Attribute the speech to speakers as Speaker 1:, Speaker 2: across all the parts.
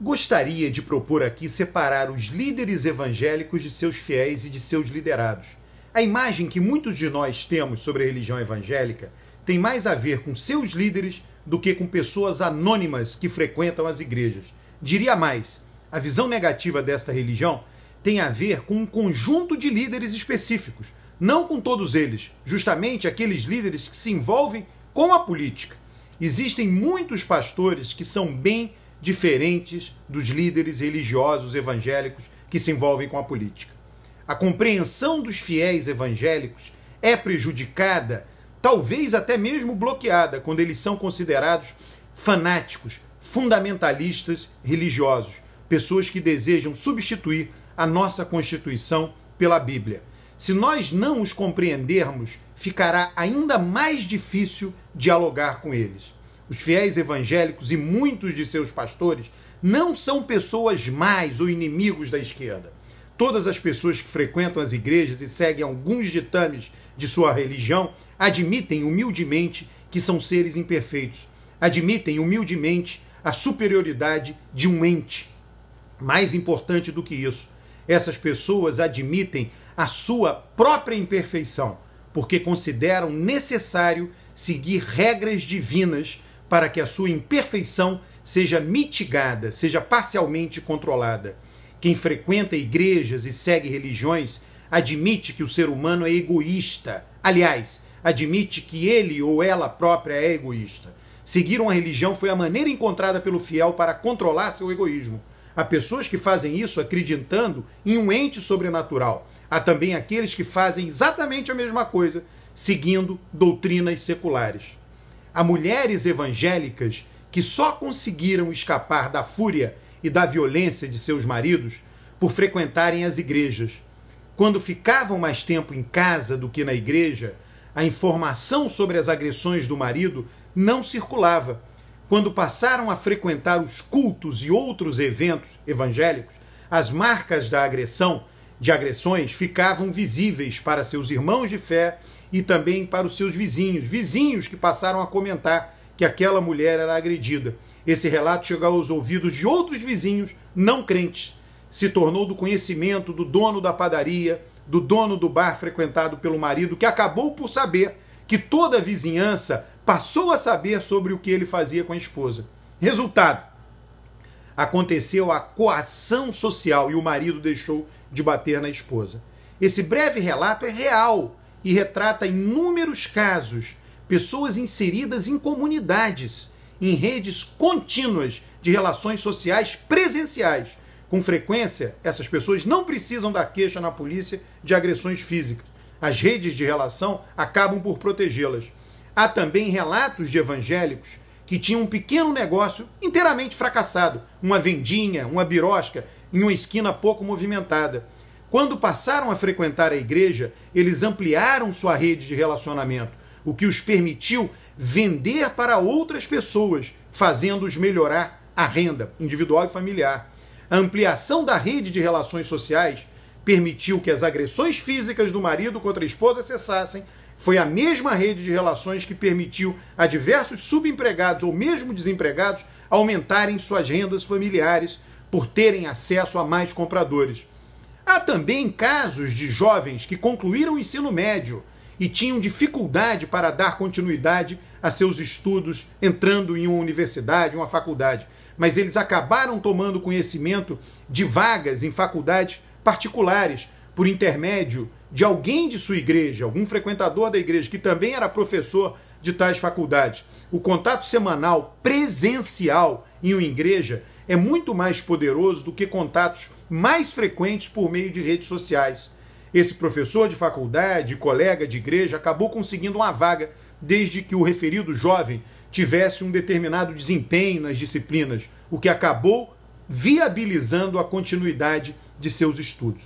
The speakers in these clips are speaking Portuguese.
Speaker 1: Gostaria de propor aqui separar os líderes evangélicos de seus fiéis e de seus liderados. A imagem que muitos de nós temos sobre a religião evangélica tem mais a ver com seus líderes do que com pessoas anônimas que frequentam as igrejas. Diria mais, a visão negativa desta religião tem a ver com um conjunto de líderes específicos, não com todos eles, justamente aqueles líderes que se envolvem com a política. Existem muitos pastores que são bem diferentes dos líderes religiosos evangélicos que se envolvem com a política. A compreensão dos fiéis evangélicos é prejudicada, talvez até mesmo bloqueada, quando eles são considerados fanáticos, fundamentalistas religiosos, pessoas que desejam substituir a nossa Constituição pela Bíblia. Se nós não os compreendermos, ficará ainda mais difícil dialogar com eles. Os fiéis evangélicos e muitos de seus pastores não são pessoas más ou inimigos da esquerda. Todas as pessoas que frequentam as igrejas e seguem alguns ditames de sua religião admitem humildemente que são seres imperfeitos. Admitem humildemente a superioridade de um ente. Mais importante do que isso, essas pessoas admitem a sua própria imperfeição, porque consideram necessário seguir regras divinas para que a sua imperfeição seja mitigada, seja parcialmente controlada. Quem frequenta igrejas e segue religiões admite que o ser humano é egoísta. Aliás, admite que ele ou ela própria é egoísta. Seguir uma religião foi a maneira encontrada pelo fiel para controlar seu egoísmo. Há pessoas que fazem isso acreditando em um ente sobrenatural. Há também aqueles que fazem exatamente a mesma coisa, seguindo doutrinas seculares. Há mulheres evangélicas que só conseguiram escapar da fúria e da violência de seus maridos por frequentarem as igrejas. Quando ficavam mais tempo em casa do que na igreja, a informação sobre as agressões do marido não circulava. Quando passaram a frequentar os cultos e outros eventos evangélicos, as marcas de agressões ficavam visíveis para seus irmãos de fé e também para os seus vizinhos que passaram a comentar que aquela mulher era agredida. Esse relato chegou aos ouvidos de outros vizinhos não crentes. Se tornou do conhecimento do dono da padaria, do dono do bar frequentado pelo marido, que acabou por saber que toda a vizinhança passou a saber sobre o que ele fazia com a esposa. Resultado: aconteceu a coação social e o marido deixou de bater na esposa. Esse breve relato é real e retrata inúmeros casos, pessoas inseridas em comunidades, em redes contínuas de relações sociais presenciais. Com frequência, essas pessoas não precisam dar queixa na polícia de agressões físicas. As redes de relação acabam por protegê-las. Há também relatos de evangélicos que tinham um pequeno negócio inteiramente fracassado, uma vendinha, uma birosca, em uma esquina pouco movimentada. Quando passaram a frequentar a igreja, eles ampliaram sua rede de relacionamento, o que os permitiu vender para outras pessoas, fazendo-os melhorar a renda individual e familiar. A ampliação da rede de relações sociais permitiu que as agressões físicas do marido contra a esposa cessassem. Foi a mesma rede de relações que permitiu a diversos subempregados ou mesmo desempregados aumentarem suas rendas familiares por terem acesso a mais compradores. Há também casos de jovens que concluíram o ensino médio e tinham dificuldade para dar continuidade a seus estudos, entrando em uma universidade, uma faculdade, mas eles acabaram tomando conhecimento de vagas em faculdades particulares por intermédio de alguém de sua igreja, algum frequentador da igreja que também era professor de tais faculdades. O contato semanal presencial em uma igreja é muito mais poderoso do que contatos mais frequentes por meio de redes sociais. Esse professor de faculdade, colega de igreja, acabou conseguindo uma vaga desde que o referido jovem tivesse um determinado desempenho nas disciplinas, o que acabou viabilizando a continuidade de seus estudos.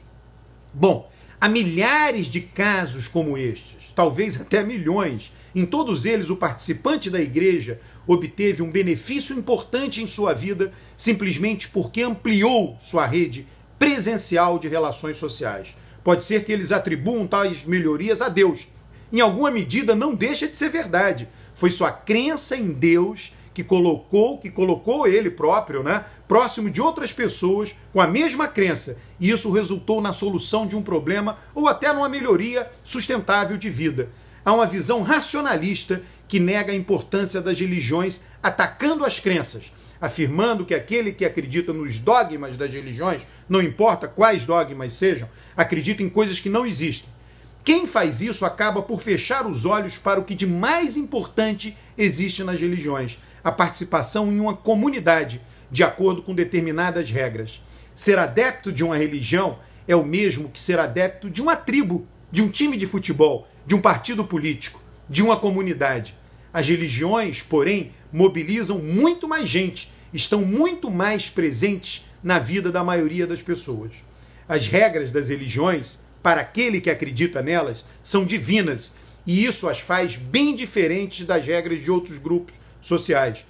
Speaker 1: Bom, há milhares de casos como estes, talvez até milhões. Em todos eles, o participante da igreja obteve um benefício importante em sua vida simplesmente porque ampliou sua rede presencial de relações sociais. Pode ser que eles atribuam tais melhorias a Deus. Em alguma medida, não deixa de ser verdade. Foi sua crença em Deus que colocou ele próprio, né, próximo de outras pessoas com a mesma crença. E isso resultou na solução de um problema ou até numa melhoria sustentável de vida. Há uma visão racionalista que nega a importância das religiões, atacando as crenças, afirmando que aquele que acredita nos dogmas das religiões, não importa quais dogmas sejam, acredita em coisas que não existem. Quem faz isso acaba por fechar os olhos para o que de mais importante existe nas religiões: a participação em uma comunidade, de acordo com determinadas regras. Ser adepto de uma religião é o mesmo que ser adepto de uma tribo, de um time de futebol, de um partido político, de uma comunidade. As religiões, porém, mobilizam muito mais gente, estão muito mais presentes na vida da maioria das pessoas. As regras das religiões, para aquele que acredita nelas, são divinas, e isso as faz bem diferentes das regras de outros grupos sociais,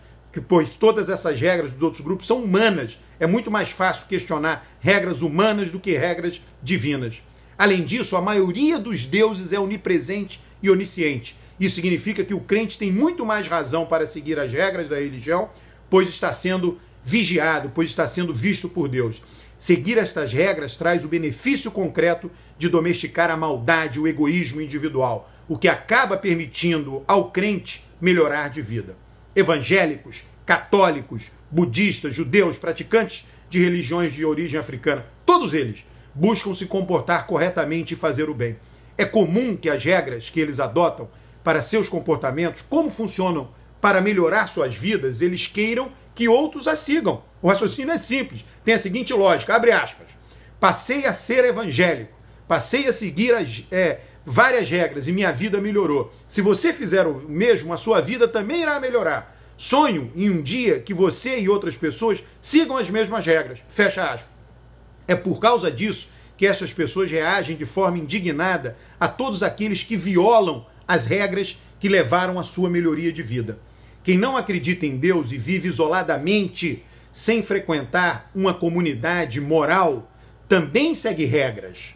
Speaker 1: pois todas essas regras dos outros grupos são humanas. É muito mais fácil questionar regras humanas do que regras divinas. Além disso, a maioria dos deuses é onipresente e onisciente. Isso significa que o crente tem muito mais razão para seguir as regras da religião, pois está sendo vigiado, pois está sendo visto por Deus. Seguir estas regras traz o benefício concreto de domesticar a maldade, o egoísmo individual, o que acaba permitindo ao crente melhorar de vida. Evangélicos, católicos, budistas, judeus, praticantes de religiões de origem africana, todos eles buscam se comportar corretamente e fazer o bem. É comum que as regras que eles adotam para seus comportamentos, como funcionam para melhorar suas vidas, eles queiram que outros as sigam. O raciocínio é simples, tem a seguinte lógica, abre aspas: passei a ser evangélico, passei a seguir várias regras e minha vida melhorou. Se você fizer o mesmo, a sua vida também irá melhorar. Sonho em um dia que você e outras pessoas sigam as mesmas regras. Fecha aspas. É por causa disso que essas pessoas reagem de forma indignada a todos aqueles que violam as regras que levaram à sua melhoria de vida. Quem não acredita em Deus e vive isoladamente, sem frequentar uma comunidade moral, também segue regras.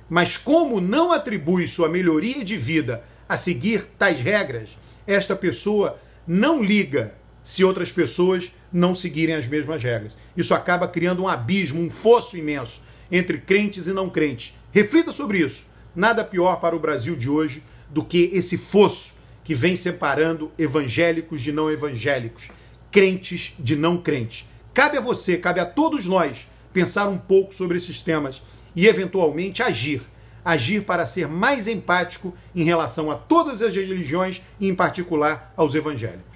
Speaker 1: Mas como não atribui sua melhoria de vida a seguir tais regras, esta pessoa não liga se outras pessoas não seguirem as mesmas regras. Isso acaba criando um abismo, um fosso imenso entre crentes e não crentes. Reflita sobre isso. Nada pior para o Brasil de hoje do que esse fosso que vem separando evangélicos de não evangélicos, crentes de não crentes. Cabe a você, cabe a todos nós pensar um pouco sobre esses temas e eventualmente agir para ser mais empático em relação a todas as religiões e em particular aos evangélicos.